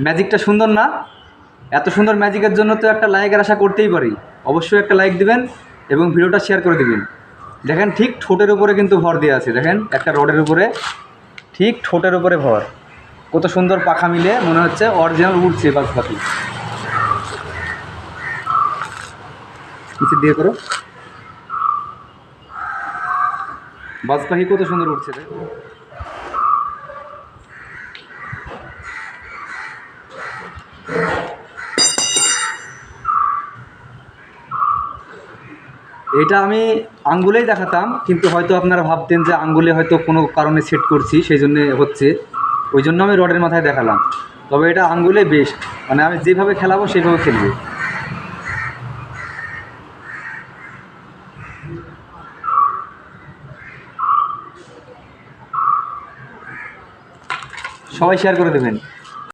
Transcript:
ম্যাজিকটা সুন্দর না? এত সুন্দর ম্যাজিকের জন্য তো একটা লাইকের আশা করতেই পারি। অবশ্যই একটা লাইক দিবেন এবং ভিডিওটা শেয়ার করে দিবেন। দেখেন ঠিক ঠোঁটের উপরে কিন্তু ভর দেওয়া আছে, দেখেন একটা রডের উপরে, ঠিক ঠোঁটের উপরে ভর। কত সুন্দর পাখা মিলে মনে হচ্ছে অরিজিনাল উড়ছে বাজ পাখি। নিচে দিয়ে করো, বাজ পাখি কত সুন্দর উঠছে। এটা আমি আঙ্গুলেই দেখাতাম, কিন্তু হয়তো আপনারা ভাবতেন যে আঙ্গুলে হয়তো কোনো কারণে সেট করছি সেই জন্য হচ্ছে, ওই জন্য আমি রডের মাথায় দেখালাম। তবে এটা আঙ্গুলে বেস্ট, মানে আমি যেভাবে খেলাবো সেইভাবে খেলবে। সবাই শেয়ার করে দেবেন।